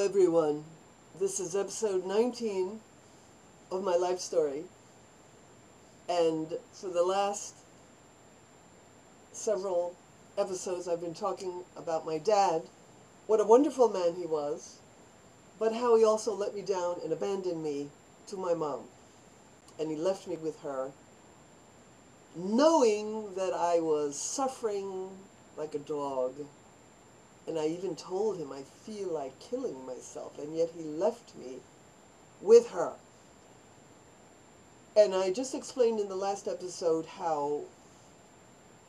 everyone. This is episode 19 of my life story. And for the last several episodes, I've been talking about my dad, what a wonderful man he was, but how he also let me down and abandoned me to my mom. And he left me with her, knowing that I was suffering like a dog. And I even told him I feel like killing myself, and yet he left me with her. And I just explained in the last episode how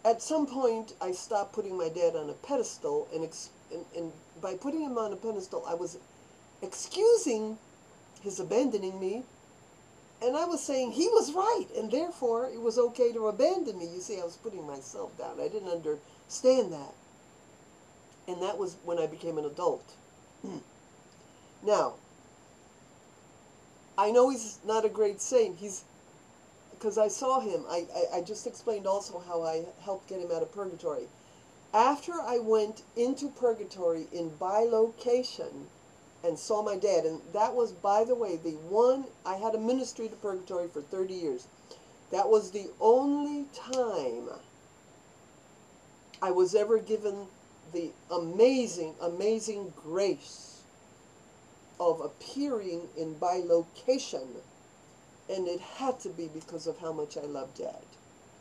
at some point I stopped putting my dad on a pedestal, and by putting him on a pedestal, I was excusing his abandoning me, and I was saying he was right, and therefore it was okay to abandon me. You see, I was putting myself down. I didn't understand that. And that was when I became an adult. Now, I know he's not a great saint. Because I saw him. I just explained also how I helped get him out of purgatory. After I went into purgatory in bilocation and saw my dad, and that was, by the way, I had a ministry to purgatory for 30 years. That was the only time I was ever given the amazing, amazing grace of appearing in bilocation. And it had to be because of how much I loved Dad.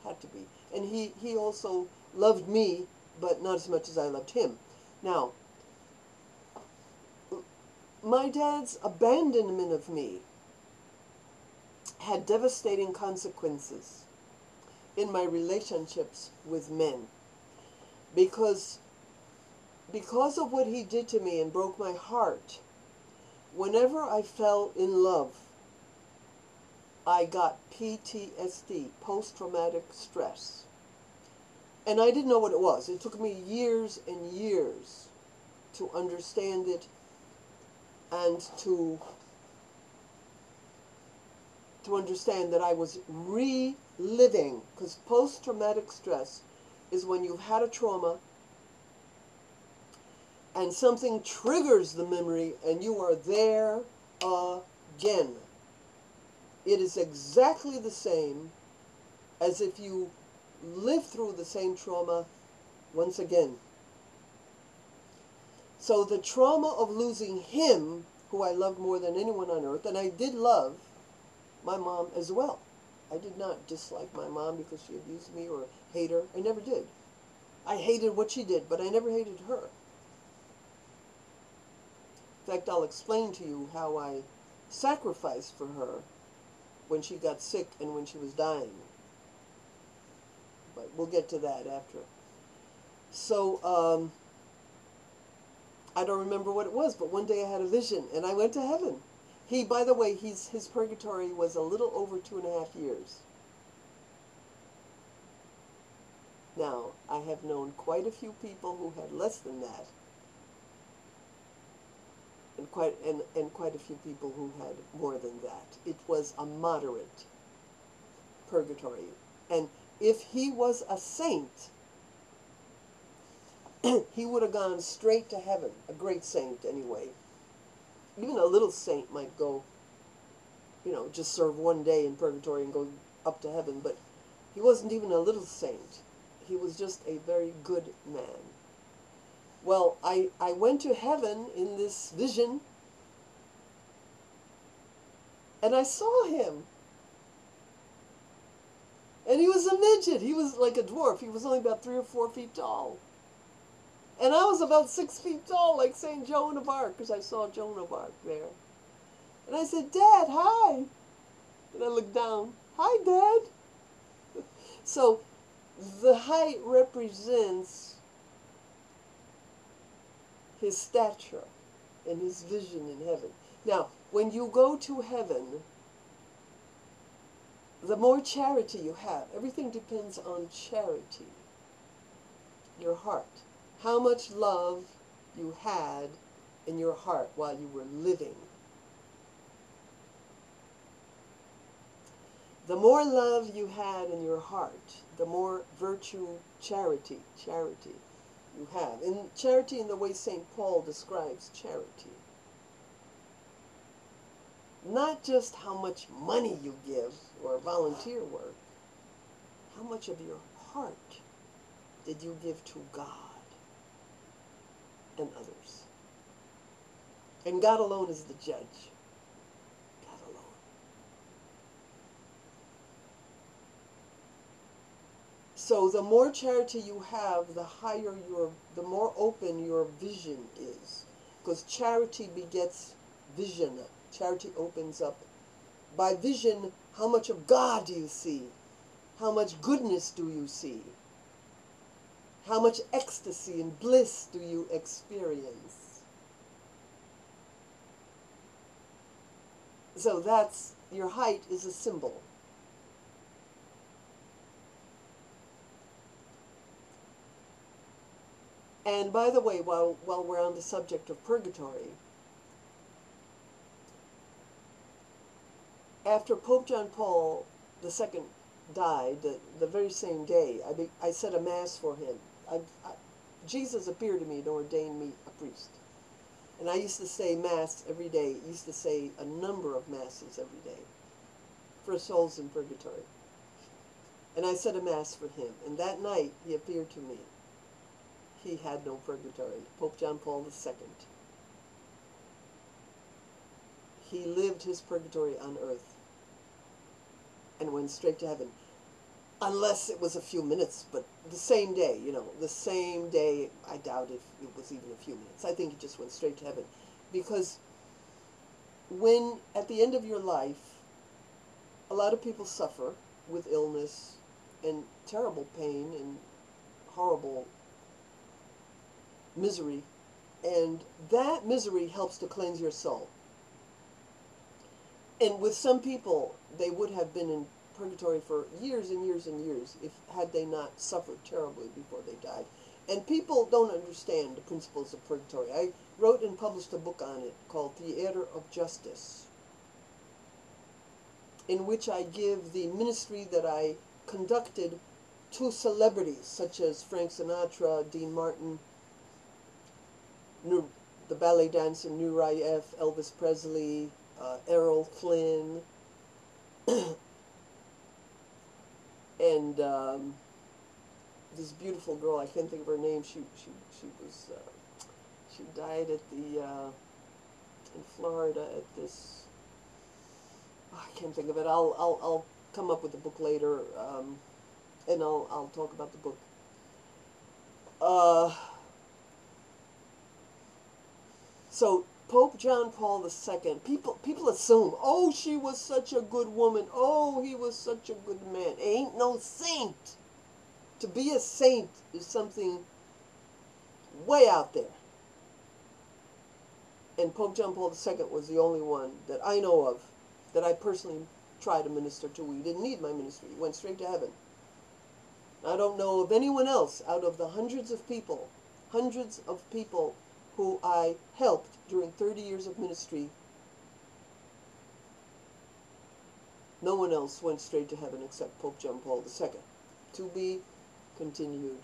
Had to be. And he also loved me, but not as much as I loved him. Now, my dad's abandonment of me had devastating consequences in my relationships with men. Because of what he did to me and broke my heart, whenever I fell in love, I got PTSD, post-traumatic stress. And I didn't know what it was. It took me years and years to understand it and to understand that I was reliving, because post-traumatic stress is when you've had a trauma and something triggers the memory and you are there again. It is exactly the same as if you live through the same trauma once again. So the trauma of losing him, who I loved more than anyone on earth, and I did love my mom as well. I did not dislike my mom because she abused me or hate her. I never did. I hated what she did, but I never hated her. In fact, I'll explain to you how I sacrificed for her when she got sick and when she was dying. But we'll get to that after. So, I don't remember what it was, but one day I had a vision and I went to heaven. By the way, his purgatory was a little over 2.5 years. Now, I have known quite a few people who had less than that. And quite a few people who had more than that. It was a moderate purgatory. And if he was a saint, he would have gone straight to heaven. A great saint, anyway. Even a little saint might go, just serve one day in purgatory and go up to heaven. But he wasn't even a little saint. He was just a very good man. Well, I went to heaven in this vision, and I saw him. And he was a midget. He was like a dwarf. He was only about 3 or 4 feet tall. And I was about 6 feet tall, like St. Joan of Arc, because I saw Joan of Arc there. And I said, "Dad, hi." And I looked down. "Hi, Dad." So the height represents his stature and his vision in heaven. Now, when you go to heaven, the more charity you have, everything depends on charity, your heart. How much love you had in your heart while you were living. The more love you had in your heart, the more virtue, charity you have. And charity in the way St. Paul describes charity. Not just how much money you give or volunteer work. How much of your heart did you give to God and others? And God alone is the judge. God alone. So the more charity you have, the more open your vision is. Because charity begets vision. Charity opens up. By vision, how much of God do you see? How much goodness do you see? How much ecstasy and bliss do you experience? So that's, your height is a symbol. And by the way, while we're on the subject of purgatory, after Pope John Paul II died, the very same day, I said a mass for him. Jesus appeared to me and ordained me a priest. And I used to say mass every day. I used to say a number of masses every day for souls in purgatory. And I said a mass for him. And that night, he appeared to me. He had no purgatory. Pope John Paul II. He lived his purgatory on earth and went straight to heaven. Unless it was a few minutes, but the same day, the same day, I doubt if it was even a few minutes. I think he just went straight to heaven. Because when, at the end of your life, a lot of people suffer with illness and terrible pain and horrible misery, and that misery helps to cleanse your soul. And with some people, they would have been in purgatory for years and years and years had they not suffered terribly before they died. And people don't understand the principles of purgatory. I wrote and published a book on it called Theater of Justice, in which I give the ministry that I conducted to celebrities such as Frank Sinatra, Dean Martin, the ballet dancer Nureyev, Elvis Presley, Errol Flynn, and this beautiful girl, I can't think of her name. She died at the in Florida at this. Oh, I can't think of it. I'll come up with the book later, and I'll talk about the book. So Pope John Paul II, people assume, oh, she was such a good woman. Oh, he was such a good man. Ain't no saint. To be a saint is something way out there. And Pope John Paul II was the only one that I know of that I personally tried to minister to. He didn't need my ministry. He went straight to heaven. I don't know of anyone else out of the hundreds of people who I helped during 30 years of ministry. No one else went straight to heaven except Pope John Paul II. To be continued.